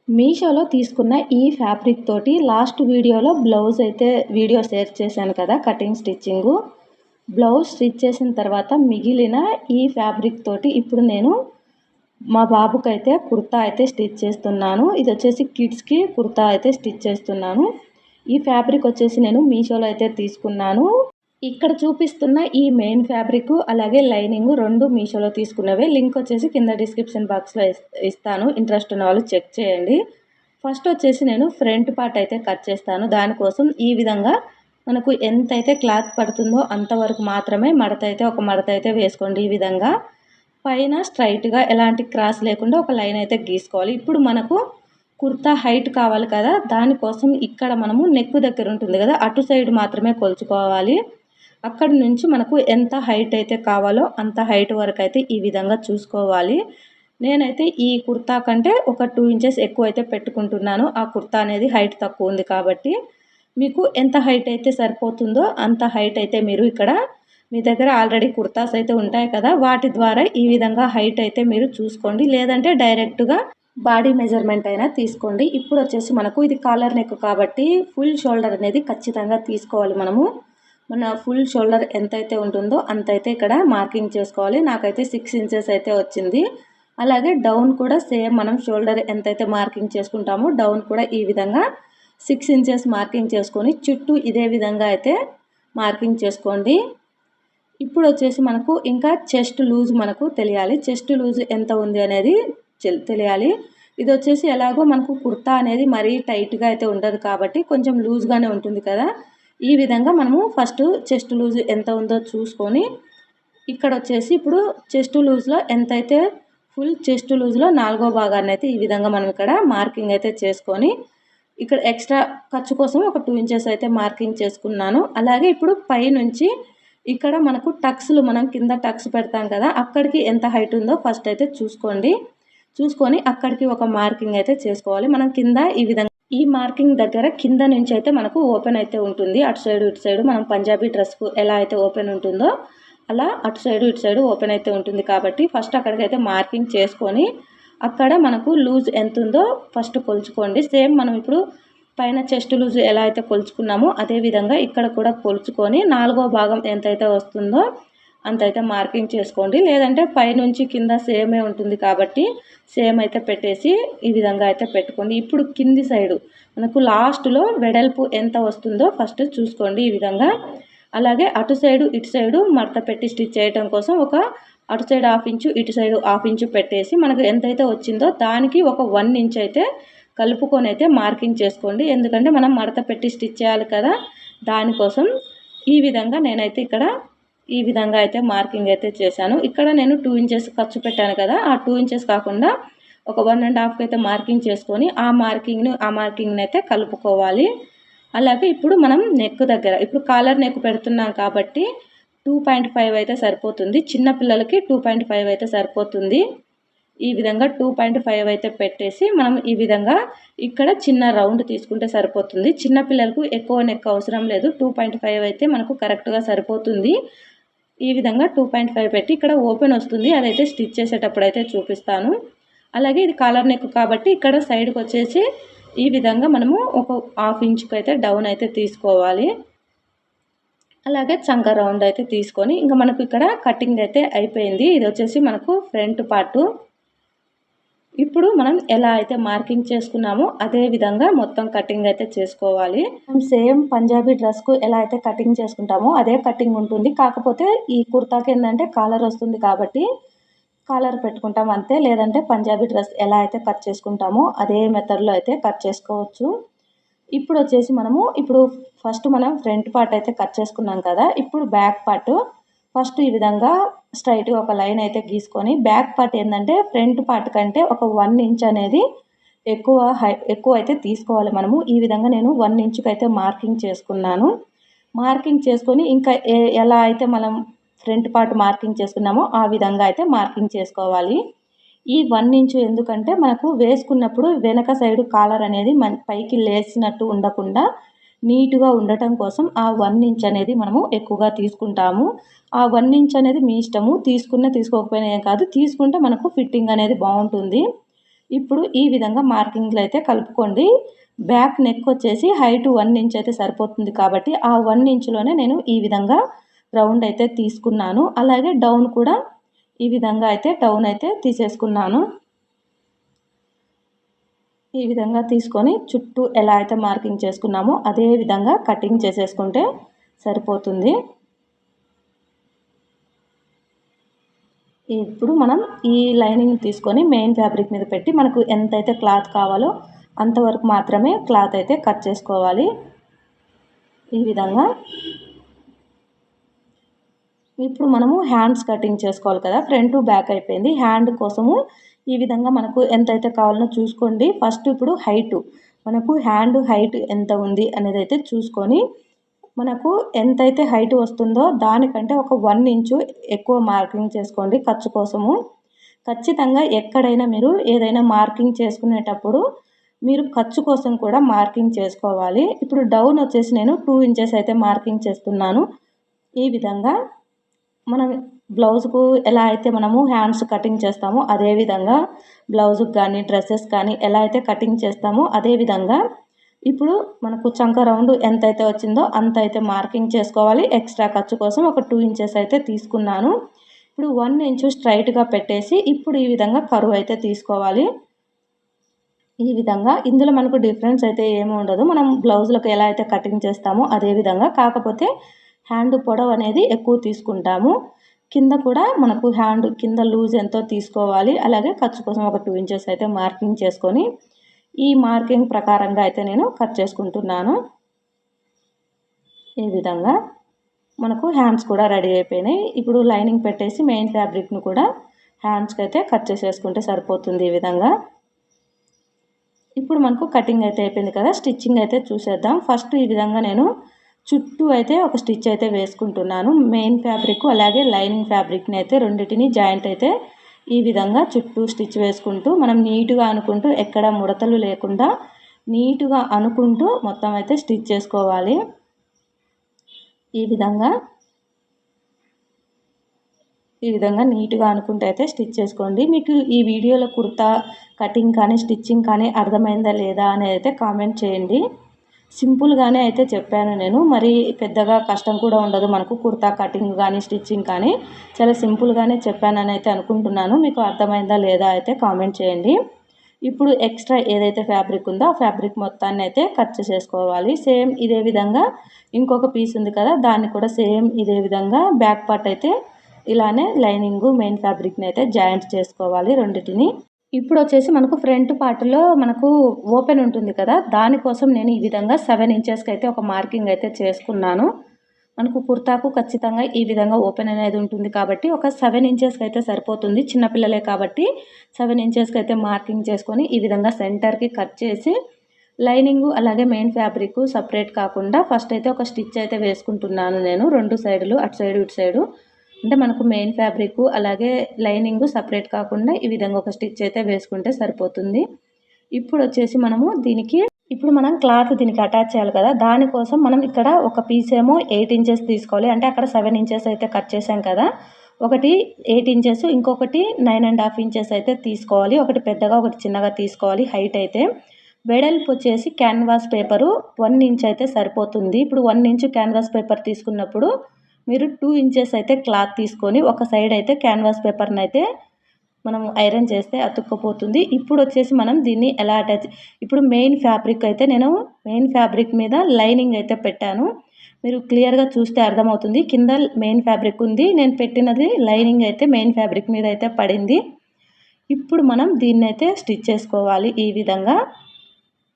మీషోలో తీసుకున్న ఈ ఫ్యాబ్రిక్ తోటి లాస్ట్ వీడియోలో బ్లౌజ్ అయితే వీడియో షేర్ చేశాను కదా, కటింగ్ స్టిచ్చింగు. బ్లౌజ్ స్టిచ్ చేసిన తర్వాత మిగిలిన ఈ ఫ్యాబ్రిక్ తోటి ఇప్పుడు నేను మా బాబుకైతే కుర్తా అయితే స్టిచ్ చేస్తున్నాను. ఇది వచ్చేసి కిడ్స్కి కుర్తా అయితే స్టిచ్ చేస్తున్నాను. ఈ ఫ్యాబ్రిక్ వచ్చేసి నేను మీషోలో అయితే తీసుకున్నాను. ఇక్కడ చూపిస్తున్న ఈ మెయిన్ ఫ్యాబ్రిక్ అలాగే లైనింగ్ రెండు మీషోలో తీసుకున్నవే. లింక్ వచ్చేసి కింద డిస్క్రిప్షన్ బాక్స్లో ఇస్తాను. ఇంట్రెస్ట్ ఉన్న వాళ్ళు చెక్ చేయండి. ఫస్ట్ వచ్చేసి నేను ఫ్రంట్ పార్ట్ అయితే కట్ చేస్తాను. దానికోసం ఈ విధంగా మనకు ఎంతైతే క్లాత్ పడుతుందో అంతవరకు మాత్రమే మడత అయితే వేసుకోండి. ఈ విధంగా పైన స్ట్రైట్గా ఎలాంటి క్రాస్ లేకుండా ఒక లైన్ అయితే గీసుకోవాలి. ఇప్పుడు మనకు కుర్తా హైట్ కావాలి కదా, దానికోసం ఇక్కడ మనము నెక్ దగ్గర ఉంటుంది కదా, అటు సైడ్ మాత్రమే కొలుచుకోవాలి. అక్కడి నుంచి మనకు ఎంత హైట్ అయితే కావాలో అంత హైట్ వరకు అయితే ఈ విధంగా చూసుకోవాలి. నేనైతే ఈ కుర్తా కంటే ఒక 2 ఇంచెస్ ఎక్కువ అయితే పెట్టుకుంటున్నాను. ఆ కుర్తా అనేది హైట్ తక్కువ ఉంది కాబట్టి మీకు ఎంత హైట్ అయితే సరిపోతుందో అంత హైట్ అయితే మీరు ఇక్కడ మీ దగ్గర ఆల్రెడీ కుర్తాస్ అయితే ఉంటాయి కదా, వాటి ద్వారా ఈ విధంగా హైట్ అయితే మీరు చూసుకోండి. లేదంటే డైరెక్ట్గా బాడీ మెజర్మెంట్ అయినా తీసుకోండి. ఇప్పుడు వచ్చేసి మనకు ఇది కాలర్ నెక్ కాబట్టి ఫుల్ షోల్డర్ అనేది ఖచ్చితంగా తీసుకోవాలి. మన ఫుల్ షోల్డర్ ఎంతైతే ఉంటుందో అంతైతే ఇక్కడ మార్కింగ్ చేసుకోవాలి. నాకైతే 6 ఇంచెస్ అయితే వచ్చింది. అలాగే డౌన్ కూడా సేమ్ మనం షోల్డర్ ఎంతైతే మార్కింగ్ చేసుకుంటామో డౌన్ కూడా ఈ విధంగా 6 ఇంచెస్ మార్కింగ్ చేసుకొని చుట్టూ ఇదే విధంగా అయితే మార్కింగ్ చేసుకోండి. ఇప్పుడు వచ్చేసి మనకు ఇంకా చెస్ట్ లూజ్ మనకు తెలియాలి. చెస్ట్ లూజ్ ఎంత ఉంది అనేది తెలియాలి. ఇది వచ్చేసి ఎలాగో మనకు కుర్తా అనేది మరీ టైట్గా అయితే ఉండదు కాబట్టి కొంచెం లూజ్గానే ఉంటుంది కదా. ఈ విధంగా మనము ఫస్ట్ చెస్ట్ లూజ్ ఎంత ఉందో చూసుకొని ఇక్కడ వచ్చేసి ఇప్పుడు చెస్ట్ లూజ్లో ఎంతైతే ఫుల్ చెస్ట్ లూజ్లో 4వ భాగాన్ని అయితే ఈ విధంగా మనం ఇక్కడ మార్కింగ్ అయితే చేసుకొని ఇక్కడ ఎక్స్ట్రా ఖర్చు కోసం ఒక 2 ఇంచెస్ అయితే మార్కింగ్ చేసుకున్నాను. అలాగే ఇప్పుడు పై నుంచి ఇక్కడ మనకు టక్స్లు మనం కింద టక్స్ పెడతాం కదా, అక్కడికి ఎంత హైట్ ఉందో ఫస్ట్ అయితే చూసుకొని అక్కడికి ఒక మార్కింగ్ అయితే చేసుకోవాలి. మనం కింద ఈ విధంగా ఈ మార్కింగ్ దగ్గర కింద నుంచి అయితే మనకు ఓపెన్ అయితే ఉంటుంది. అటు సైడు ఇటు సైడు మనం పంజాబీ డ్రెస్కు ఎలా అయితే ఓపెన్ ఉంటుందో అలా అటు సైడు ఇటు సైడు ఓపెన్ అయితే ఉంటుంది కాబట్టి ఫస్ట్ అక్కడికైతే మార్కింగ్ చేసుకొని అక్కడ మనకు లూజ్ ఎంత ఉందో ఫస్ట్ కొలుచుకోండి. సేమ్ మనం ఇప్పుడు పైన చెస్ట్ లూజ్ ఎలా అయితే కొలుచుకున్నామో అదే విధంగా ఇక్కడ కూడా కొలుచుకొని 4వ భాగం ఎంతైతే వస్తుందో అంతైతే మార్కింగ్ చేసుకోండి. లేదంటే పైనుంచి కింద సేమే ఉంటుంది కాబట్టి సేమ్ అయితే పెట్టేసి ఈ విధంగా అయితే పెట్టుకోండి. ఇప్పుడు కింది సైడు మనకు లాస్ట్లో వెడల్పు ఎంత వస్తుందో ఫస్ట్ చూసుకోండి ఈ విధంగా. అలాగే అటు సైడు ఇటు సైడు మడత పెట్టి స్టిచ్ చేయడం కోసం ఒక అటు సైడ్ 1/2 ఇంచు ఇటు సైడు 1/2 ఇంచు పెట్టేసి మనకు ఎంతైతే వచ్చిందో దానికి ఒక 1 ఇంచ్ అయితే కలుపుకొని అయితే మార్కింగ్ చేసుకోండి. ఎందుకంటే మనం మడత పెట్టి స్టిచ్ చేయాలి కదా, దానికోసం ఈ విధంగా నేనైతే ఇక్కడ ఈ విధంగా అయితే మార్కింగ్ అయితే చేశాను. ఇక్కడ నేను 2 ఇంచెస్ ఖర్చు పెట్టాను కదా, ఆ 2 ఇంచెస్ కాకుండా ఒక 1.5 అయితే మార్కింగ్ చేసుకొని ఆ మార్కింగ్ని అయితే కలుపుకోవాలి. అలాగే ఇప్పుడు మనం నెక్ దగ్గర ఇప్పుడు కాలర్ నెక్ పెడుతున్నాం కాబట్టి 2.5 అయితే సరిపోతుంది. చిన్న పిల్లలకి 2.5 అయితే సరిపోతుంది. ఈ విధంగా 2.5 అయితే పెట్టేసి మనం ఈ విధంగా ఇక్కడ చిన్న రౌండ్ తీసుకుంటే సరిపోతుంది. చిన్న పిల్లలకు ఎక్కువ నెక్ అవసరం లేదు. 2.5 అయితే మనకు కరెక్ట్గా సరిపోతుంది. ఈ విధంగా 2.5 పెట్టి ఇక్కడ ఓపెన్ వస్తుంది, అదైతే స్టిచ్ చేసేటప్పుడు అయితే చూపిస్తాను. అలాగే ఇది కాలర్ నెక్ కాబట్టి ఇక్కడ సైడ్కి వచ్చేసి ఈ విధంగా మనము ఒక 1/2 ఇంచుకి అయితే డౌన్ అయితే తీసుకోవాలి. అలాగే చంక రౌండ్ అయితే తీసుకొని ఇంకా మనకు ఇక్కడ కటింగ్ అయితే అయిపోయింది. ఇది వచ్చేసి మనకు ఫ్రంట్ పార్టు. ఇప్పుడు మనం ఎలా అయితే మార్కింగ్ చేసుకున్నామో అదే విధంగా మొత్తం కటింగ్ అయితే చేసుకోవాలి. సేమ్ పంజాబీ డ్రెస్కు ఎలా అయితే కటింగ్ చేసుకుంటామో అదే కటింగ్ ఉంటుంది. కాకపోతే ఈ కుర్తాకి ఏంటంటే కాలర్ వస్తుంది కాబట్టి కాలర్ పెట్టుకుంటాం అంతే. లేదంటే పంజాబీ డ్రెస్ ఎలా అయితే కట్ చేసుకుంటామో అదే మెథడ్లో అయితే కట్ చేసుకోవచ్చు. ఇప్పుడు వచ్చేసి ఇప్పుడు ఫస్ట్ మనం ఫ్రంట్ పార్ట్ అయితే కట్ చేసుకున్నాం కదా, ఇప్పుడు బ్యాక్ పార్ట్ ఫస్ట్ ఈ విధంగా స్ట్రైట్గా ఒక లైన్ అయితే గీసుకొని బ్యాక్ పార్ట్ ఏంటంటే ఫ్రంట్ పార్ట్ కంటే ఒక 1 ఇంచ్ అనేది ఎక్కువ అయితే తీసుకోవాలి మనము. ఈ విధంగా నేను 1 ఇంచుకి అయితే మార్కింగ్ చేసుకున్నాను. మార్కింగ్ చేసుకొని ఇంకా ఎలా అయితే మనం ఫ్రంట్ పార్ట్ మార్కింగ్ చేసుకున్నామో ఆ విధంగా అయితే మార్కింగ్ చేసుకోవాలి. ఈ 1 ఇంచు ఎందుకంటే మనకు వేసుకున్నప్పుడు వెనక సైడు కాలర్ అనేది పైకి లేసినట్టు ఉండకుండా నీట్గా ఉండటం కోసం ఆ 1 ఇంచ్ అనేది మనము ఎక్కువగా తీసుకుంటాము. ఆ 1 ఇంచ్ అనేది మీ ఇష్టము, తీసుకోకపోయినా ఏం కాదు, తీసుకుంటే మనకు ఫిట్టింగ్ అనేది బాగుంటుంది. ఇప్పుడు ఈ విధంగా మార్కింగ్లు అయితే కలుపుకోండి. బ్యాక్ నెక్ వచ్చేసి హైట్ 1 ఇంచ్ అయితే సరిపోతుంది కాబట్టి ఆ 1 ఇంచ్లోనే నేను ఈ విధంగా రౌండ్ అయితే తీసుకున్నాను. అలాగే డౌన్ కూడా ఈ విధంగా అయితే డౌన్ అయితే తీసేసుకున్నాను. ఈ విధంగా తీసుకొని చుట్టూ ఎలా అయితే మార్కింగ్ చేసుకున్నామో అదే విధంగా కటింగ్ చేసేసుకుంటే సరిపోతుంది. ఇప్పుడు మనం ఈ లైనింగ్ తీసుకొని మెయిన్ ఫ్యాబ్రిక్ మీద పెట్టి మనకు ఎంతైతే క్లాత్ కావాలో అంతవరకు మాత్రమే క్లాత్ అయితే కట్ చేసుకోవాలి. ఈ విధంగా ఇప్పుడు మనము హ్యాండ్స్ కటింగ్ చేసుకోవాలి కదా. ఫ్రంట్ బ్యాక్ అయిపోయింది. హ్యాండ్ కోసము ఈ విధంగా మనకు ఎంతైతే కావాలో చూసుకోండి. ఫస్ట్ ఇప్పుడు మనకు హ్యాండ్ హైట్ ఎంత ఉంది అనేది అయితే చూసుకొని మనకు ఎంతైతే హైట్ వస్తుందో దానికంటే ఒక 1 ఇంచు ఎక్కువ మార్కింగ్ చేసుకోండి ఖర్చు కోసము. ఖచ్చితంగా ఎక్కడైనా మీరు ఏదైనా మార్కింగ్ చేసుకునేటప్పుడు మీరు ఖర్చు కోసం కూడా మార్కింగ్ చేసుకోవాలి. ఇప్పుడు డౌన్ వచ్చేసి నేను 2 ఇంచెస్ అయితే మార్కింగ్ చేస్తున్నాను. ఈ విధంగా మనం బ్లౌజ్కు ఎలా అయితే మనము హ్యాండ్స్ కటింగ్ చేస్తామో అదేవిధంగా బ్లౌజ్కి కానీ డ్రెస్సెస్ కానీ ఎలా అయితే కటింగ్ చేస్తామో అదేవిధంగా ఇప్పుడు మనకు చంక రౌండ్ ఎంతైతే వచ్చిందో అంత అయితే మార్కింగ్ చేసుకోవాలి. ఎక్స్ట్రా ఖర్చు కోసం ఒక 2 ఇంచెస్ అయితే తీసుకున్నాను. ఇప్పుడు 1 ఇంచు స్ట్రైట్గా పెట్టేసి ఇప్పుడు ఈ విధంగా కర్వ్ అయితే తీసుకోవాలి. ఈ విధంగా ఇందులో మనకు డిఫరెన్స్ అయితే ఏమీ ఉండదు. మనం బ్లౌజ్లకు ఎలా అయితే కటింగ్ చేస్తామో అదేవిధంగా, కాకపోతే హ్యాండ్ పొడవు అనేది ఎక్కువ తీసుకుంటాము. కింద కూడా మనకు హ్యాండ్ కింద లూజ్ ఎంతో తీసుకోవాలి. అలాగే ఖర్చు కోసం ఒక 2 ఇంచెస్ అయితే మార్కింగ్ చేసుకొని ఈ మార్కింగ్ ప్రకారంగా అయితే నేను కట్ చేసుకుంటున్నాను. ఈ విధంగా మనకు హ్యాండ్స్ కూడా రెడీ అయిపోయినాయి. ఇప్పుడు లైనింగ్ పెట్టేసి మెయిన్ ఫ్యాబ్రిక్ను కూడా హ్యాండ్స్కి అయితే కట్ చేసేసుకుంటే సరిపోతుంది. ఈ విధంగా ఇప్పుడు మనకు కటింగ్ అయితే అయిపోయింది కదా. స్టిచ్చింగ్ అయితే చూసేద్దాం. ఫస్ట్ ఈ విధంగా నేను చుట్టూ అయితే ఒక స్టిచ్ అయితే వేసుకుంటున్నాను. మెయిన్ ఫ్యాబ్రిక్ అలాగే లైనింగ్ ఫ్యాబ్రిక్ని అయితే రెండింటిని జాయింట్ అయితే ఈ విధంగా చుట్టూ స్టిచ్ వేసుకుంటూ మనం నీట్గా అనుకుంటూ ఎక్కడ ముడతలు లేకుండా నీట్గా అనుకుంటూ మొత్తం అయితే స్టిచ్ చేసుకోవాలి. ఈ విధంగా నీట్గా అనుకుంటూ అయితే స్టిచ్ చేసుకోండి. మీకు ఈ వీడియోలో కుర్తా కటింగ్ కానీ స్టిచ్చింగ్ కానీ అర్థమైందా లేదా అనేది అయితే కామెంట్ చేయండి. సింపుల్గానే అయితే చెప్పాను నేను. మరి పెద్దగా కష్టం కూడా ఉండదు మనకు కుర్తా కటింగ్ కానీ స్టిచ్చింగ్ కానీ చాలా సింపుల్గానే చెప్పానని అయితే అనుకుంటున్నాను. మీకు అర్థమైందా లేదా అయితే కామెంట్ చేయండి. ఇప్పుడు ఎక్స్ట్రా ఏదైతే ఫ్యాబ్రిక్ ఉందో ఆ ఫ్యాబ్రిక్ మొత్తాన్ని అయితే కట్ చేసేసుకోవాలి. సేమ్ ఇదే విధంగా ఇంకొక పీస్ ఉంది కదా, దాన్ని కూడా సేమ్ ఇదే విధంగా బ్యాక్ పార్ట్ అయితే ఇలానే లైనింగ్ మెయిన్ ఫ్యాబ్రిక్ని అయితే జాయింట్ చేసుకోవాలి రెండింటిని. ఇప్పుడు వచ్చేసి మనకు ఫ్రంట్ పార్ట్లో మనకు ఓపెన్ ఉంటుంది కదా, దానికోసం నేను ఈ విధంగా 7 ఇంచెస్కి అయితే ఒక మార్కింగ్ అయితే చేసుకున్నాను. మనకు కుర్తాకు ఖచ్చితంగా ఈ విధంగా ఓపెన్ అనేది ఉంటుంది కాబట్టి ఒక 7 ఇంచెస్కి అయితే సరిపోతుంది. చిన్నపిల్లలే కాబట్టి 7 ఇంచెస్కి అయితే మార్కింగ్ చేసుకొని ఈ విధంగా సెంటర్కి కట్ చేసి లైనింగ్ అలాగే మెయిన్ ఫ్యాబ్రిక్ సపరేట్ కాకుండా ఫస్ట్ అయితే ఒక స్టిచ్ అయితే వేసుకుంటున్నాను నేను. 2 సైడులు అటు సైడు ఇటు సైడు, అంటే మనకు మెయిన్ ఫ్యాబ్రిక్ అలాగే లైనింగ్ సపరేట్ కాకుండా ఈ విధంగా ఒక స్టిచ్ అయితే వేసుకుంటే సరిపోతుంది. ఇప్పుడు వచ్చేసి ఇప్పుడు మనం క్లాత్ దీనికి అటాచ్ చేయాలి కదా, దానికోసం మనం ఇక్కడ ఒక పీస్ ఏమో 8 ఇంచెస్ తీసుకోవాలి. అంటే అక్కడ 7 ఇంచెస్ అయితే కట్ చేసాం కదా, ఒకటి 8 ఇంచెస్ ఇంకొకటి 9.5 ఇంచెస్ అయితే తీసుకోవాలి. ఒకటి పెద్దగా ఒకటి చిన్నగా తీసుకోవాలి. హైట్ అయితే వెడల్పు వచ్చేసి క్యాన్వాస్ పేపరు 1 ఇంచ్ అయితే సరిపోతుంది. ఇప్పుడు 1 ఇంచ్ క్యాన్వాస్ పేపర్ తీసుకున్నప్పుడు మీరు 2 ఇంచెస్ అయితే క్లాత్ తీసుకొని ఒక సైడ్ అయితే క్యాన్వాస్ పేపర్ని అయితే మనం ఐరన్ చేస్తే అతుక్కపోతుంది. ఇప్పుడు వచ్చేసి మనం దీన్ని ఎలా అటాచ్, ఇప్పుడు మెయిన్ ఫ్యాబ్రిక్ అయితే నేను మెయిన్ ఫ్యాబ్రిక్ మీద లైనింగ్ అయితే పెట్టాను. మీరు క్లియర్గా చూస్తే అర్థమవుతుంది. కింద మెయిన్ ఫ్యాబ్రిక్ ఉంది, నేను పెట్టినది లైనింగ్ అయితే మెయిన్ ఫ్యాబ్రిక్ మీద అయితే పడింది. ఇప్పుడు మనం దీన్ని అయితే స్టిచ్ చేసుకోవాలి. ఈ విధంగా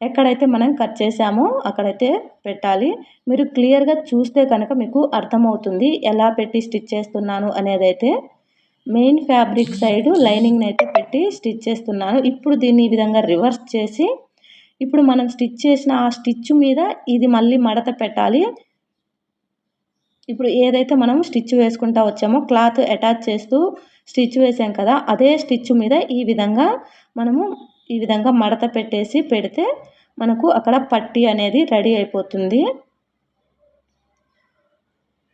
ఎక్కడైతే మనం కట్ చేసామో అక్కడైతే పెట్టాలి. మీరు క్లియర్గా చూస్తే కనుక మీకు అర్థమవుతుంది ఎలా పెట్టి స్టిచ్ చేస్తున్నాను అనేది. అయితే మెయిన్ ఫ్యాబ్రిక్ సైడు లైనింగ్ని అయితే పెట్టి స్టిచ్ చేస్తున్నాను. ఇప్పుడు దీన్ని ఈ విధంగా రివర్స్ చేసి ఇప్పుడు మనం స్టిచ్ చేసిన ఆ స్టిచ్ మీద ఇది మళ్ళీ మడత పెట్టాలి. ఇప్పుడు ఏదైతే మనం స్టిచ్ వేసుకుంటా వచ్చామో క్లాత్ అటాచ్ చేస్తూ స్టిచ్ వేసాం కదా, అదే స్టిచ్ మీద ఈ విధంగా మనము ఈ విధంగా మడత పెట్టేసి పెడితే మనకు అక్కడ పట్టీ అనేది రెడీ అయిపోతుంది.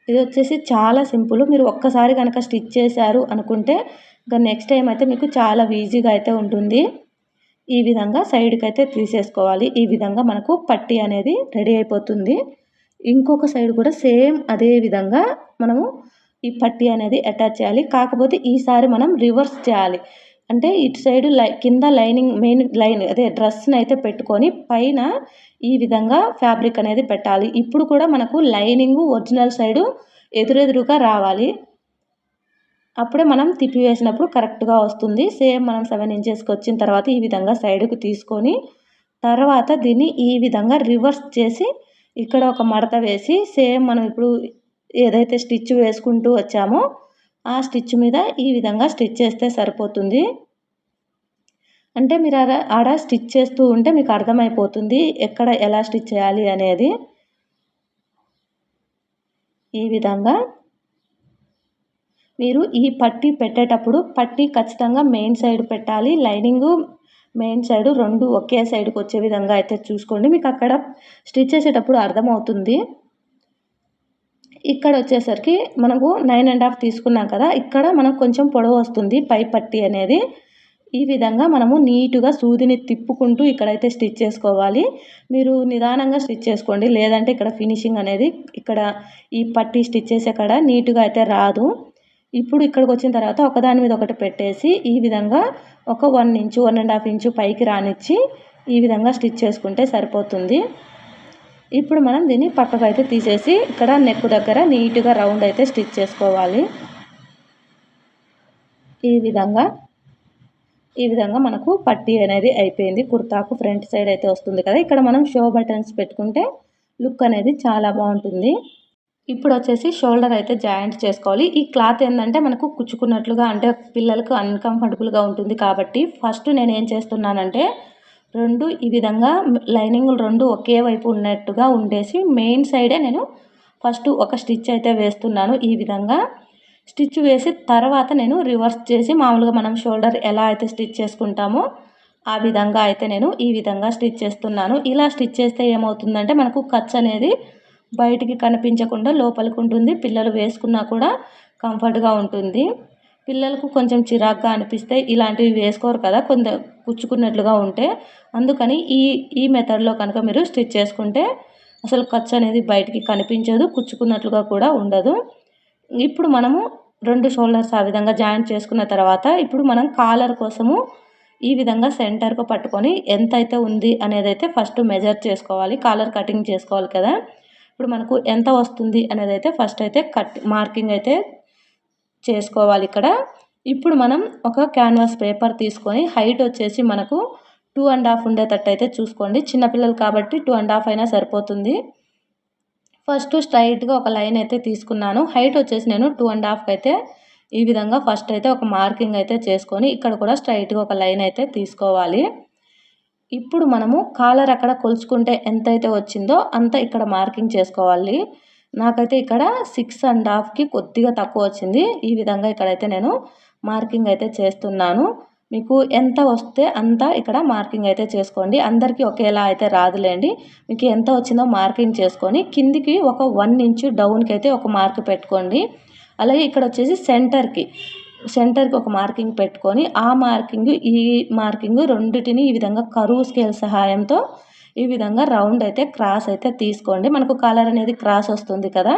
ఇది వచ్చేసి చాలా సింపుల్. మీరు ఒక్కసారి కనుక స్టిచ్ చేశారు అనుకుంటే ఇంకా నెక్స్ట్ టైం అయితే మీకు చాలా ఈజీగా అయితే ఉంటుంది. ఈ విధంగా సైడ్కి అయితే తీసేసుకోవాలి. ఈ విధంగా మనకు పట్టీ అనేది రెడీ అయిపోతుంది. ఇంకొక సైడ్ కూడా సేమ్ అదే విధంగా మనము ఈ పట్టీ అనేది అటాచ్ చేయాలి. కాకపోతే ఈసారి మనం రివర్స్ చేయాలి. అంటే ఇటు సైడు కింద లైనింగ్ మెయిన్ లైన్ అదే డ్రెస్ని అయితే పెట్టుకొని పైన ఈ విధంగా ఫ్యాబ్రిక్ అనేది పెట్టాలి. ఇప్పుడు కూడా మనకు లైనింగ్ ఒరిజినల్ సైడు ఎదురెదురుగా రావాలి. అప్పుడే మనం తిప్పి వేసినప్పుడు కరెక్ట్గా వస్తుంది. సేమ్ మనం 7 ఇంచెస్కి వచ్చిన తర్వాత ఈ విధంగా సైడ్కి తీసుకొని తర్వాత దీన్ని ఈ విధంగా రివర్స్ చేసి ఇక్కడ ఒక మడత వేసి సేమ్ మనం ఇప్పుడు ఏదైతే స్టిచ్ వేసుకుంటూ వచ్చామో ఆ స్టిచ్ మీద ఈ విధంగా స్టిచ్ చేస్తే సరిపోతుంది. అంటే మీరు ఆడ స్టిచ్ చేస్తూ ఉంటే మీకు అర్థమైపోతుంది ఎక్కడ ఎలా స్టిచ్ చేయాలి అనేది. ఈ విధంగా మీరు ఈ పట్టీ పెట్టేటప్పుడు పట్టీ ఖచ్చితంగా మెయిన్ సైడ్ పెట్టాలి. లైనింగు మెయిన్ సైడు 2 ఒకే సైడ్కి వచ్చే విధంగా అయితే చూసుకోండి. మీకు అక్కడ స్టిచ్ చేసేటప్పుడు అర్థమవుతుంది. ఇక్కడ వచ్చేసరికి మనకు 9.5 తీసుకున్నాం కదా, ఇక్కడ మనకు కొంచెం పొడవు వస్తుంది పై పట్టీ అనేది. ఈ విధంగా మనము నీట్గా సూదిని తిప్పుకుంటూ ఇక్కడైతే స్టిచ్ చేసుకోవాలి. మీరు నిదానంగా స్టిచ్ చేసుకోండి, లేదంటే ఇక్కడ ఫినిషింగ్ అనేది ఇక్కడ ఈ పట్టీ స్టిచ్ చేసే కాడ నీట్గా అయితే రాదు. ఇప్పుడు ఇక్కడికి వచ్చిన తర్వాత ఒకదాని మీద ఒకటి పెట్టేసి ఈ విధంగా ఒక 1 ఇంచు 1.5 ఇంచు పైకి రానిచ్చి ఈ విధంగా స్టిచ్ చేసుకుంటే సరిపోతుంది. ఇప్పుడు మనం దీన్ని పక్కకు అయితే తీసేసి ఇక్కడ నెక్ దగ్గర నీట్గా రౌండ్ అయితే స్టిచ్ చేసుకోవాలి. ఈ విధంగా మనకు పట్టీ అనేది అయిపోయింది. కుర్తాకు ఫ్రంట్ సైడ్ అయితే వస్తుంది కదా, ఇక్కడ మనం షో బటన్స్ పెట్టుకుంటే లుక్ అనేది చాలా బాగుంటుంది. ఇప్పుడు వచ్చేసి షోల్డర్ అయితే జాయింట్ చేసుకోవాలి. ఈ క్లాత్ ఏంటంటే మనకు కుచ్చుకున్నట్లుగా అంటే పిల్లలకు అన్కంఫర్టబుల్గా ఉంటుంది కాబట్టి ఫస్ట్ నేను ఏం చేస్తున్నానంటే ఈ విధంగా లైనింగ్లు 2 ఒకే వైపు ఉన్నట్టుగా ఉండేసి మెయిన్ సైడే నేను ఫస్ట్ ఒక స్టిచ్ అయితే వేస్తున్నాను. ఈ విధంగా స్టిచ్ వేసి తర్వాత నేను రివర్స్ చేసి మామూలుగా మనం షోల్డర్ ఎలా అయితే స్టిచ్ చేసుకుంటామో ఆ విధంగా అయితే నేను ఈ విధంగా స్టిచ్ చేస్తున్నాను. ఇలా స్టిచ్ చేస్తే ఏమవుతుందంటే మనకు ఖర్చు అనేది బయటికి కనిపించకుండా లోపలికి ఉంటుంది. పిల్లలు వేసుకున్నా కూడా కంఫర్ట్గా ఉంటుంది. పిల్లలకు కొంచెం చిరాగ్గా అనిపిస్తే ఇలాంటివి వేసుకోరు కదా, కొంత కుచ్చుకున్నట్లుగా ఉంటే. అందుకని ఈ మెథడ్లో కనుక మీరు స్టిచ్ చేసుకుంటే అసలు ఖర్చు అనేది బయటికి కనిపించదు, కుచ్చుకున్నట్లుగా కూడా ఉండదు. ఇప్పుడు మనము 2 షోల్డర్స్ ఆ విధంగా జాయింట్ చేసుకున్న తర్వాత ఇప్పుడు మనం కాలర్ కోసము ఈ విధంగా సెంటర్కు పట్టుకొని ఎంత అయితే ఉంది అనేది అయితే ఫస్ట్ మెజర్ చేసుకోవాలి. కాలర్ కటింగ్ చేసుకోవాలి కదా, ఇప్పుడు మనకు ఎంత వస్తుంది అనేది అయితే ఫస్ట్ అయితే మార్కింగ్ అయితే చేసుకోవాలి ఇక్కడ. ఇప్పుడు మనం ఒక క్యాన్వాస్ పేపర్ తీసుకొని హైట్ వచ్చేసి మనకు 2.5 ఉండేటట్టు అయితే చూసుకోండి. చిన్నపిల్లలు కాబట్టి 2.5 అయినా సరిపోతుంది. ఫస్ట్ స్ట్రైట్గా ఒక లైన్ అయితే తీసుకున్నాను. హైట్ వచ్చేసి నేను 2.5కి అయితే ఈ విధంగా ఫస్ట్ అయితే ఒక మార్కింగ్ అయితే చేసుకొని ఇక్కడ కూడా స్ట్రైట్గా ఒక లైన్ అయితే తీసుకోవాలి. ఇప్పుడు మనము కాలర్ అక్కడ కొలుచుకుంటే ఎంతైతే వచ్చిందో అంత ఇక్కడ మార్కింగ్ చేసుకోవాలి. నాకైతే ఇక్కడ 6.5కి కొద్దిగా తక్కువ వచ్చింది. ఈ విధంగా ఇక్కడైతే నేను మార్కింగ్ అయితే చేస్తున్నాను. మీకు ఎంత వస్తే అంత ఇక్కడ మార్కింగ్ అయితే చేసుకోండి. అందరికీ ఒకేలా అయితే రాదులేండి. మీకు ఎంత వచ్చిందో మార్కింగ్ చేసుకొని కిందికి ఒక 1 ఇంచు డౌన్కి అయితే ఒక మార్క్ పెట్టుకోండి. అలాగే ఇక్కడ వచ్చేసి సెంటర్కి ఒక మార్కింగ్ పెట్టుకొని ఆ మార్కింగ్ ఈ మార్కింగ్ రెండిటిని ఈ విధంగా కరువు స్కేల్ సహాయంతో ఈ విధంగా రౌండ్ అయితే క్రాస్ అయితే తీసుకోండి. మనకు కాలర్ అనేది క్రాస్ వస్తుంది కదా,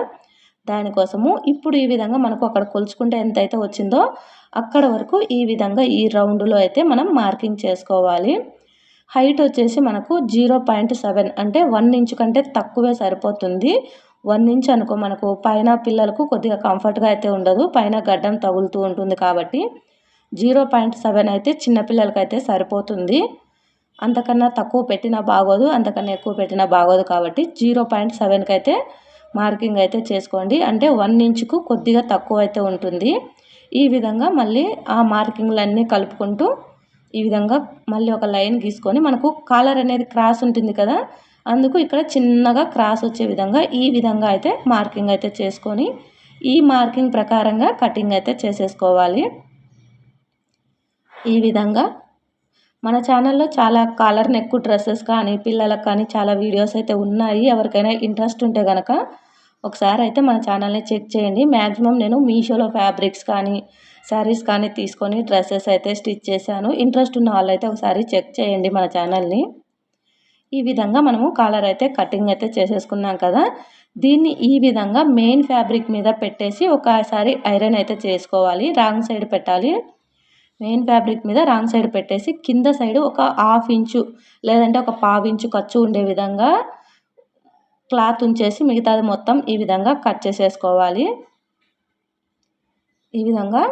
దానికోసము ఇప్పుడు ఈ విధంగా మనకు అక్కడ కొలుచుకుంటే ఎంత అయితే వచ్చిందో అక్కడ వరకు ఈ విధంగా ఈ రౌండ్లో అయితే మనం మార్కింగ్ చేసుకోవాలి. హైట్ వచ్చేసి మనకు 0.7 అంటే 1 ఇంచు కంటే తక్కువే సరిపోతుంది. 1 ఇంచ్ అనుకో మనకు పైన పిల్లలకు కొద్దిగా కంఫర్ట్గా అయితే ఉండదు, పైన గడ్డం తగులుతూ ఉంటుంది కాబట్టి 0.7 అయితే చిన్నపిల్లలకి అయితే సరిపోతుంది. అంతకన్నా తక్కువ పెట్టినా బాగోదు, అంతకన్నా ఎక్కువ పెట్టినా బాగోదు కాబట్టి 0.7కి అయితే మార్కింగ్ అయితే చేసుకోండి. అంటే 1 ఇంచుకు కొద్దిగా తక్కువ అయితే ఉంటుంది. ఈ విధంగా మళ్ళీ ఆ మార్కింగ్లన్నీ కలుపుకుంటూ ఈ విధంగా మళ్ళీ ఒక లైన్ గీసుకొని మనకు కాలర్ అనేది క్రాస్ ఉంటుంది కదా, అందుకు ఇక్కడ చిన్నగా క్రాస్ వచ్చే విధంగా ఈ విధంగా అయితే మార్కింగ్ అయితే చేసుకొని ఈ మార్కింగ్ ప్రకారంగా కటింగ్ అయితే చేసేసుకోవాలి. ఈ విధంగా మన ఛానల్లో చాలా కాలర్ నెక్ డ్రెస్సెస్ కానీ పిల్లలకు కానీ చాలా వీడియోస్ అయితే ఉన్నాయి. ఎవరికైనా ఇంట్రెస్ట్ ఉంటే కనుక ఒకసారి అయితే మన ఛానల్ని చెక్ చేయండి. మ్యాక్సిమం నేను మీషోలో ఫ్యాబ్రిక్స్ కానీ శారీస్ కానీ తీసుకొని డ్రెస్సెస్ అయితే స్టిచ్ చేశాను. ఇంట్రెస్ట్ ఉన్న వాళ్ళైతే ఒకసారి చెక్ చేయండి మన ఛానల్ని. ఈ విధంగా మనము కాలర్ అయితే కటింగ్ అయితే చేసేసుకున్నాం కదా. దీన్ని ఈ విధంగా మెయిన్ ఫ్యాబ్రిక్ మీద పెట్టేసి ఒకసారి ఐరన్ అయితే చేసుకోవాలి. రాంగ్ సైడ్ పెట్టాలి. మెయిన్ ఫ్యాబ్రిక్ మీద రాంగ్ సైడ్ పెట్టేసి కింద సైడ్ ఒక 1/2 ఇంచు లేదంటే ఒక 1/4 ఇంచు ఖర్చు ఉండే విధంగా క్లాత్ ఉంచేసి మిగతాది మొత్తం ఈ విధంగా కట్ చేసేసుకోవాలి. ఈ విధంగా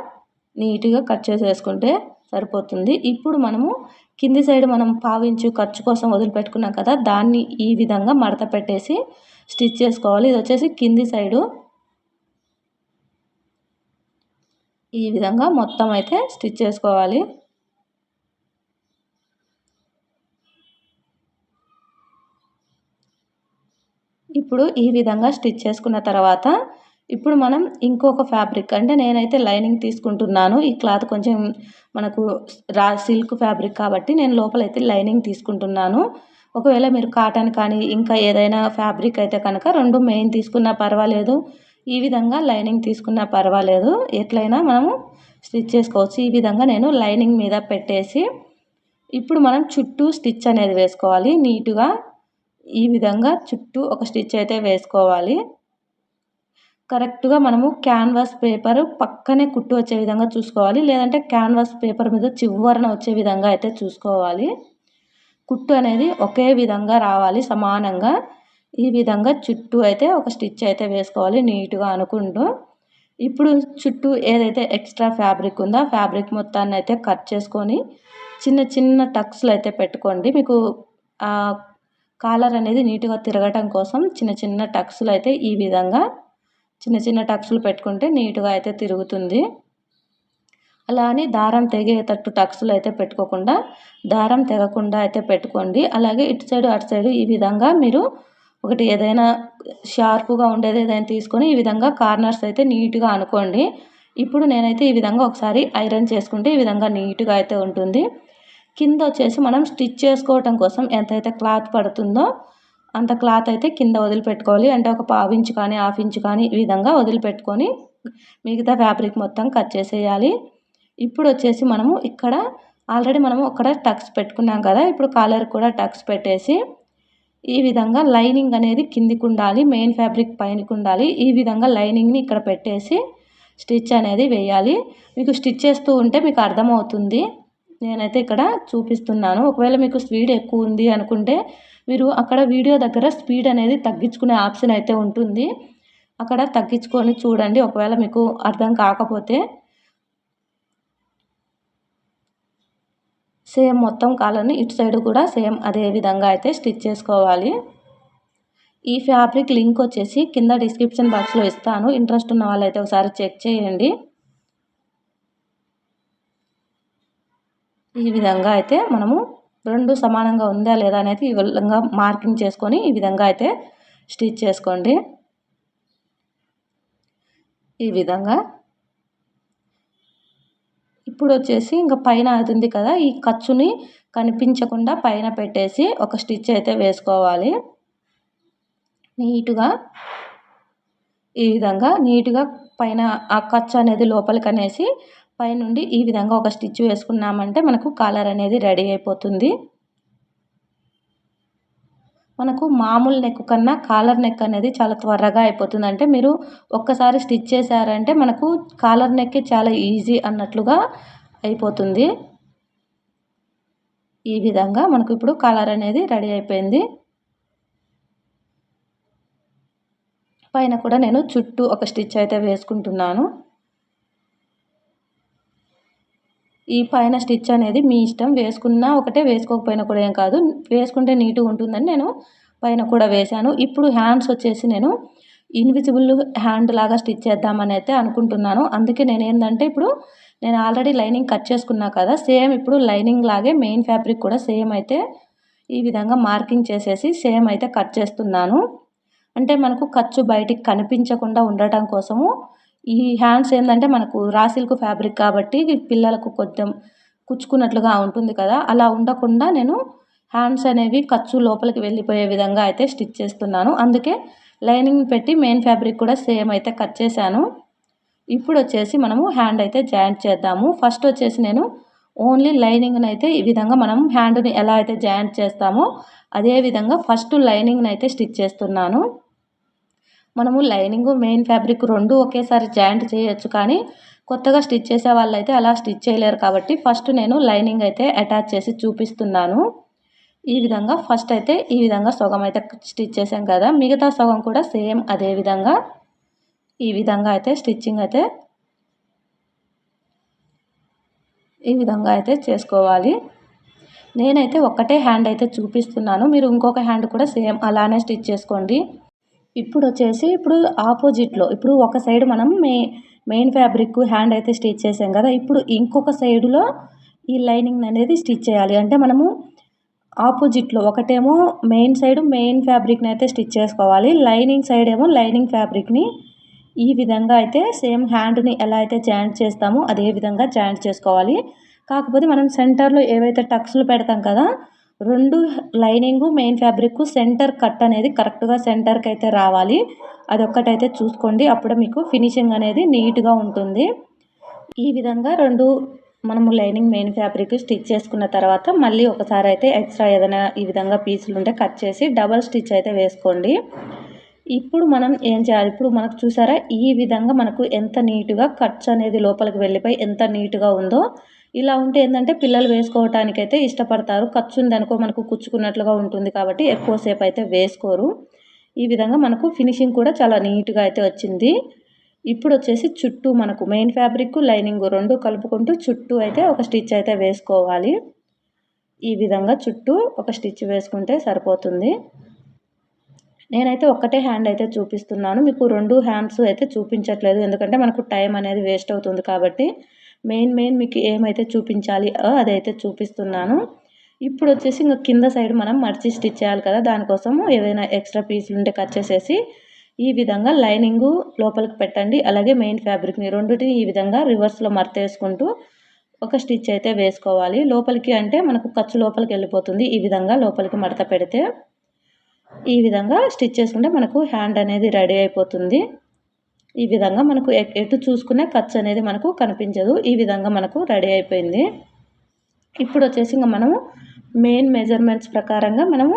నీట్గా కట్ చేసేసుకుంటే సరిపోతుంది. ఇప్పుడు మనము కింది సైడ్ మనం 1/4 ఇంచు ఖర్చు కోసం వదిలిపెట్టుకున్నాం కదా, దాన్ని ఈ విధంగా మడత పెట్టేసి స్టిచ్ చేసుకోవాలి. ఇది వచ్చేసి కింది సైడు. ఈ విధంగా మొత్తం అయితే స్టిచ్ చేసుకోవాలి. ఇప్పుడు ఈ విధంగా స్టిచ్ చేసుకున్న తర్వాత ఇప్పుడు మనం ఇంకొక ఫ్యాబ్రిక్ అంటే నేనైతే లైనింగ్ తీసుకుంటున్నాను. ఈ క్లాత్ కొంచెం మనకు సిల్క్ ఫ్యాబ్రిక్ కాబట్టి నేను లోపలైతే లైనింగ్ తీసుకుంటున్నాను. ఒకవేళ మీరు కాటన్ కానీ ఇంకా ఏదైనా ఫ్యాబ్రిక్ అయితే కనుక 2 మెయిన్ తీసుకున్నా పర్వాలేదు. ఈ విధంగా లైనింగ్ తీసుకున్నా పర్వాలేదు. ఎట్లయినా మనము స్టిచ్ చేసుకోవచ్చు. ఈ విధంగా నేను లైనింగ్ మీద పెట్టేసి ఇప్పుడు మనం చుట్టూ స్టిచ్ అనేది వేసుకోవాలి. నీట్గా ఈ విధంగా చుట్టూ ఒక స్టిచ్ అయితే వేసుకోవాలి. కరెక్ట్గా మనము క్యాన్వాస్ పేపర్ పక్కనే కుట్టు వచ్చే విధంగా చూసుకోవాలి. లేదంటే క్యాన్వాస్ పేపర్ మీద చివరన వచ్చే విధంగా అయితే చూసుకోవాలి. కుట్టు అనేది ఒకే విధంగా రావాలి సమానంగా. ఈ విధంగా చుట్టూ అయితే ఒక స్టిచ్ అయితే వేసుకోవాలి నీట్గా అనుకుంటూ. ఇప్పుడు చుట్టూ ఏదైతే ఎక్స్ట్రా ఫ్యాబ్రిక్ ఉందో ఆ ఫ్యాబ్రిక్ మొత్తాన్ని అయితే కట్ చేసుకొని చిన్న చిన్న టక్స్లు అయితే పెట్టుకోండి. మీకు కాలర్ అనేది నీట్గా తిరగటం కోసం చిన్న చిన్న టక్స్లు అయితే ఈ విధంగా చిన్న చిన్న టక్స్లు పెట్టుకుంటే నీట్గా అయితే తిరుగుతుంది. అలా అని దారం తెగేటట్టు టక్స్లు అయితే పెట్టుకోకుండా దారం తెగకుండా అయితే పెట్టుకోండి. అలాగే ఇటు సైడు అటు సైడు ఈ విధంగా మీరు ఒకటి ఏదైనా షార్ప్గా ఉండేది ఏదైనా తీసుకొని ఈ విధంగా కార్నర్స్ అయితే నీట్గా అనుకోండి. ఇప్పుడు నేనైతే ఈ విధంగా ఒకసారి ఐరన్ చేసుకుంటే ఈ విధంగా నీట్గా అయితే ఉంటుంది. కింద వచ్చేసి మనం స్టిచ్ చేసుకోవటం కోసం ఎంతైతే క్లాత్ పడుతుందో అంత క్లాత్ అయితే కింద వదిలిపెట్టుకోవాలి. అంటే ఒక 1/2 ఇంచు కానీ 1/2 ఇంచు కానీ ఈ విధంగా వదిలిపెట్టుకొని మిగతా ఫ్యాబ్రిక్ మొత్తం కట్ చేసేయాలి. ఇప్పుడు వచ్చేసి మనము ఇక్కడ ఆల్రెడీ మనము అక్కడ టక్స్ పెట్టుకున్నాం కదా. ఇప్పుడు కాలర్ కూడా టక్స్ పెట్టేసి ఈ విధంగా లైనింగ్ అనేది కిందికి ఉండాలి, మెయిన్ ఫ్యాబ్రిక్ పైనకి ఉండాలి. ఈ విధంగా లైనింగ్ని ఇక్కడ పెట్టేసి స్టిచ్ అనేది వేయాలి. మీకు స్టిచ్ చేస్తూ ఉంటే మీకు అర్థమవుతుంది. నేనైతే ఇక్కడ చూపిస్తున్నాను. ఒకవేళ మీకు స్పీడ్ ఎక్కువ ఉంది అనుకుంటే మీరు అక్కడ వీడియో దగ్గర స్పీడ్ అనేది తగ్గించుకునే ఆప్షన్ అయితే ఉంటుంది. అక్కడ తగ్గించుకొని చూడండి ఒకవేళ మీకు అర్థం కాకపోతే. సేమ్ మొత్తం కాలర్ని ఇటు సైడ్ కూడా సేమ్ అదే విధంగా అయితే స్టిచ్ చేసుకోవాలి. ఈ ఫ్యాబ్రిక్ లింక్ వచ్చేసి కింద డిస్క్రిప్షన్ బాక్స్లో ఇస్తాను. ఇంట్రెస్ట్ ఉన్న వాళ్ళైతే ఒకసారి చెక్ చేయండి. ఈ విధంగా అయితే మనము 2 సమానంగా ఉందా లేదా అనేది ఈ విధంగా మార్కింగ్ చేసుకొని ఈ విధంగా అయితే స్టిచ్ చేసుకోండి. ఈ విధంగా ఇప్పుడు వచ్చేసి ఇంకా పైన అది ఉంది కదా, ఈ ఖర్చుని కనిపించకుండా పైన పెట్టేసి ఒక స్టిచ్ అయితే వేసుకోవాలి. నీట్గా ఈ విధంగా నీట్గా పైన ఆ ఖర్చు అనేది లోపలికి అనేసి పైనుండి ఈ విధంగా ఒక స్టిచ్ వేసుకున్నామంటే మనకు కాలర్ అనేది రెడీ అయిపోతుంది. మనకు మామూలు నెక్ కన్నా కాలర్ నెక్ అనేది చాలా త్వరగా అయిపోతుంది. అంటే మీరు ఒక్కసారి స్టిచ్ చేశారంటే మనకు కాలర్ నెక్ చాలా ఈజీ అన్నట్లుగా అయిపోతుంది. ఈ విధంగా మనకు ఇప్పుడు కాలర్ అనేది రెడీ అయిపోయింది. పైన కూడా నేను చుట్టూ ఒక స్టిచ్ అయితే వేసుకుంటున్నాను. ఈ పైన స్టిచ్ అనేది మీ ఇష్టం, వేసుకున్నా ఒకటే వేసుకోకపోయినా కూడా ఏం కాదు. వేసుకుంటే నీట్గా ఉంటుందని నేను పైన కూడా వేశాను. ఇప్పుడు హ్యాండ్స్ వచ్చేసి నేను ఇన్విజిబుల్ హ్యాండ్ లాగా స్టిచ్ చేద్దామని అయితే అనుకుంటున్నాను. అందుకే ఇప్పుడు నేను ఆల్రెడీ లైనింగ్ కట్ చేసుకున్నా కదా, సేమ్ ఇప్పుడు లైనింగ్ లాగే మెయిన్ ఫ్యాబ్రిక్ కూడా సేమ్ అయితే ఈ విధంగా మార్కింగ్ చేసేసి సేమ్ అయితే కట్ చేస్తున్నాను. అంటే మనకు ఖర్చు బయటికి కనిపించకుండా ఉండటం కోసము. ఈ హ్యాండ్స్ ఏంటంటే మనకు రా సిల్క్ ఫ్యాబ్రిక్ కాబట్టి పిల్లలకు కొంచెం కుచ్చుకున్నట్లుగా ఉంటుంది కదా, అలా ఉండకుండా నేను హ్యాండ్స్ అనేవి ఖర్చు లోపలికి వెళ్ళిపోయే విధంగా అయితే స్టిచ్ చేస్తున్నాను. అందుకే లైనింగ్ పెట్టి మెయిన్ ఫ్యాబ్రిక్ కూడా సేమ్ అయితే కట్ చేశాను. ఇప్పుడు వచ్చేసి మనము హ్యాండ్ అయితే జాయింట్ చేద్దాము. ఫస్ట్ వచ్చేసి నేను ఓన్లీ లైనింగ్ని అయితే ఈ విధంగా మనం హ్యాండ్ని ఎలా అయితే జాయింట్ చేస్తామో అదే విధంగా ఫస్ట్ లైనింగ్ని అయితే స్టిచ్ చేస్తున్నాను. మనము లైనింగ్ మెయిన్ ఫ్యాబ్రిక్ రెండు ఒకేసారి జాయింట్ చేయొచ్చు, కానీ కొత్తగా స్టిచ్ చేసే వాళ్ళైతే అలా స్టిచ్ చేయలేరు కాబట్టి ఫస్ట్ నేను లైనింగ్ అయితే అటాచ్ చేసి చూపిస్తున్నాను. ఈ విధంగా ఫస్ట్ అయితే ఈ విధంగా సగం అయితే స్టిచ్ చేసాం కదా, మిగతా సగం కూడా సేమ్ అదే విధంగా ఈ విధంగా అయితే స్టిచ్చింగ్ అయితే ఈ విధంగా అయితే చేసుకోవాలి. నేనైతే ఒక్కటే హ్యాండ్ అయితే చూపిస్తున్నాను, మీరు ఇంకొక హ్యాండ్ కూడా సేమ్ అలానే స్టిచ్ చేసుకోండి. ఇప్పుడు వచ్చేసి ఆపోజిట్లో ఇప్పుడు ఒక సైడ్ మనం మెయిన్ ఫ్యాబ్రిక్ హ్యాండ్ అయితే స్టిచ్ చేసాం కదా, ఇప్పుడు ఇంకొక సైడులో ఈ లైనింగ్ అనేది స్టిచ్ చేయాలి. అంటే మనము ఆపోజిట్లో ఒకటేమో మెయిన్ సైడ్ మెయిన్ ఫ్యాబ్రిక్ని అయితే స్టిచ్ చేసుకోవాలి, లైనింగ్ సైడ్ ఏమో లైనింగ్ ఫ్యాబ్రిక్ని ఈ విధంగా అయితే సేమ్ హ్యాండ్ని ఎలా అయితే జాయింట్ చేస్తామో అదే విధంగా జాయింట్ చేసుకోవాలి. కాకపోతే మనం సెంటర్లో ఏవైతే టక్స్లు పెడతాం కదా, రెండు lining main fabric centre cut అనేది కరెక్ట్గా సెంటర్కి అయితే రావాలి. అదొక్కటైతే చూసుకోండి, అప్పుడే మీకు ఫినిషింగ్ అనేది నీట్గా ఉంటుంది. ఈ విధంగా రెండు మనము లైనింగ్ మెయిన్ ఫ్యాబ్రిక్ స్టిచ్ చేసుకున్న తర్వాత మళ్ళీ ఒకసారి అయితే ఎక్స్ట్రా ఏదైనా ఈ విధంగా పీసులు ఉంటే కట్ చేసి డబల్ స్టిచ్ అయితే వేసుకోండి. ఇప్పుడు మనం ఏం చేయాలి, ఇప్పుడు మనకు చూసారా ఈ విధంగా మనకు ఎంత నీట్గా కట్స్ అనేది లోపలికి వెళ్ళిపోయి ఎంత నీట్గా ఉందో. ఇలా ఉంటే ఏంటంటే పిల్లలు వేసుకోవటానికి అయితే ఇష్టపడతారు. ఖర్చు ఉందనుకో మనకు కుచ్చుకున్నట్లుగా ఉంటుంది కాబట్టి ఎక్కువసేపు అయితే వేసుకోరు. ఈ విధంగా మనకు ఫినిషింగ్ కూడా చాలా నీట్గా అయితే వచ్చింది. ఇప్పుడు వచ్చేసి చుట్టూ మనకు మెయిన్ ఫ్యాబ్రిక్ లైనింగ్ రెండు కలుపుకుంటూ చుట్టూ అయితే ఒక స్టిచ్ అయితే వేసుకోవాలి. ఈ విధంగా చుట్టూ ఒక స్టిచ్ వేసుకుంటే సరిపోతుంది. నేనైతే ఒక్కటే హ్యాండ్ అయితే చూపిస్తున్నాను, మీకు రెండు హ్యాండ్స్ అయితే చూపించట్లేదు, ఎందుకంటే మనకు టైం అనేది వేస్ట్ అవుతుంది కాబట్టి మెయిన్ మీకు ఏమైతే చూపించాలి అదైతే చూపిస్తున్నాను. ఇప్పుడు వచ్చేసి ఇంకా కింద సైడ్ మనం మర్చి స్టిచ్ చేయాలి కదా, దానికోసం ఏదైనా ఎక్స్ట్రా పీసులు ఉంటే కట్ చేసేసి ఈ విధంగా లైనింగు లోపలికి పెట్టండి. అలాగే మెయిన్ ఫ్యాబ్రిక్ని రెండుటిని ఈ విధంగా రివర్స్లో మర్తేసుకుంటూ ఒక స్టిచ్ అయితే వేసుకోవాలి. లోపలికి అంటే మనకు ఖర్చు లోపలికి వెళ్ళిపోతుంది. ఈ విధంగా లోపలికి మడత పెడితే ఈ విధంగా స్టిచ్ చేసుకుంటే మనకు హ్యాండ్ అనేది రెడీ అయిపోతుంది. ఈ విధంగా మనకు ఎటు చూసుకునే ఖర్చు అనేది మనకు కనిపించదు. ఈ విధంగా మనకు రెడీ అయిపోయింది. ఇప్పుడు వచ్చేసి ఇంకా మనము మెయిన్ మెజర్మెంట్స్ ప్రకారంగా మనము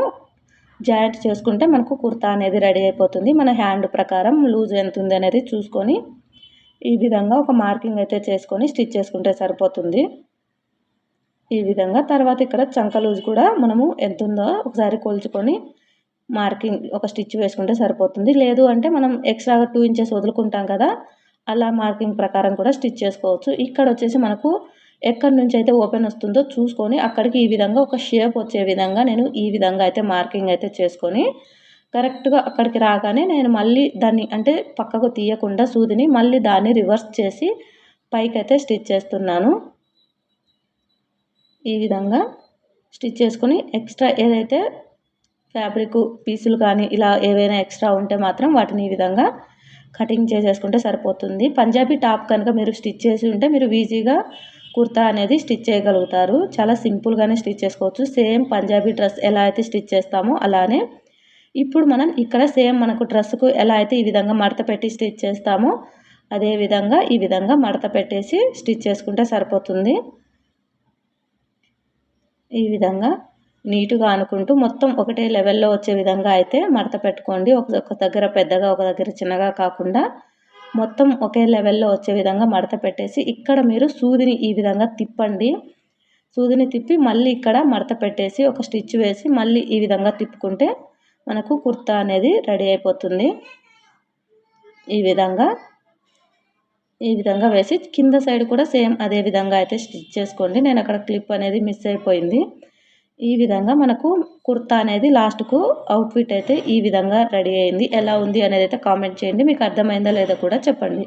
జాయింట్ చేసుకుంటే మనకు కుర్తా అనేది రెడీ అయిపోతుంది. మన హ్యాండ్ ప్రకారం లూజ్ ఎంత ఉంది అనేది చూసుకొని ఈ విధంగా ఒక మార్కింగ్ అయితే చేసుకొని స్టిచ్ చేసుకుంటే సరిపోతుంది. ఈ విధంగా తర్వాత ఇక్కడ చంక లూజ్ కూడా మనము ఎంత ఉందో ఒకసారి కొలుచుకొని మార్కింగ్ ఒక స్టిచ్ వేసుకుంటే సరిపోతుంది. లేదు అంటే మనం ఎక్స్ట్రాగా 2 ఇంచెస్ వదులుకుంటాం కదా, అలా మార్కింగ్ ప్రకారం కూడా స్టిచ్ చేసుకోవచ్చు. ఇక్కడ వచ్చేసి మనకు ఎక్కడి నుంచి అయితే ఓపెన్ వస్తుందో చూసుకొని అక్కడికి ఈ విధంగా ఒక షేప్ వచ్చే విధంగా నేను ఈ విధంగా అయితే మార్కింగ్ అయితే చేసుకొని కరెక్ట్గా అక్కడికి రాగానే నేను మళ్ళీ దాన్ని అంటే పక్కకు తీయకుండా సూదిని మళ్ళీ దాన్ని రివర్స్ చేసి పైకి అయితే స్టిచ్ చేస్తున్నాను. ఈ విధంగా స్టిచ్ చేసుకొని ఎక్స్ట్రా ఏదైతే ఫ్యాబ్రిక్ పీసులు కానీ ఇలా ఏవైనా ఎక్స్ట్రా ఉంటే మాత్రం వాటిని ఈ విధంగా కటింగ్ చేసేసుకుంటే సరిపోతుంది. పంజాబీ టాప్ కనుక మీరు స్టిచ్ చేసి ఉంటే మీరు ఈజీగా కుర్తా అనేది స్టిచ్ చేయగలుగుతారు. చాలా సింపుల్గానే స్టిచ్ చేసుకోవచ్చు. సేమ్ పంజాబీ డ్రెస్ ఎలా అయితే స్టిచ్ చేస్తామో అలానే ఇప్పుడు మనం ఇక్కడ సేమ్ మనకు డ్రెస్సుకు ఎలా అయితే ఈ విధంగా మడత పెట్టి స్టిచ్ చేస్తామో అదే విధంగా ఈ విధంగా మడత పెట్టేసి స్టిచ్ చేసుకుంటే సరిపోతుంది. ఈ విధంగా నీట్గా అనుకుంటూ మొత్తం ఒకటే లెవెల్లో వచ్చే విధంగా అయితే మడత పెట్టుకోండి. ఒక దగ్గర పెద్దగా ఒక దగ్గర చిన్నగా కాకుండా మొత్తం ఒకే లెవెల్లో వచ్చే విధంగా మడత పెట్టేసి ఇక్కడ మీరు సూదిని ఈ విధంగా తిప్పండి. సూదిని తిప్పి మళ్ళీ ఇక్కడ మడత పెట్టేసి ఒక స్టిచ్ వేసి మళ్ళీ ఈ విధంగా తిప్పుకుంటే మనకు కుర్తా అనేది రెడీ అయిపోతుంది. ఈ విధంగా వేసి కింద సైడ్ కూడా సేమ్ అదే విధంగా అయితే స్టిచ్ చేసుకోండి. నేను అక్కడ క్లిప్ అనేది మిస్ అయిపోయింది. ఈ విధంగా మనకు కుర్తా అనేది లాస్ట్కు అవుట్ఫిట్ అయితే ఈ విధంగా రెడీ అయింది. ఎలా ఉంది అనేది అయితే కామెంట్ చేయండి. మీకు అర్థమైందా లేదా కూడా చెప్పండి.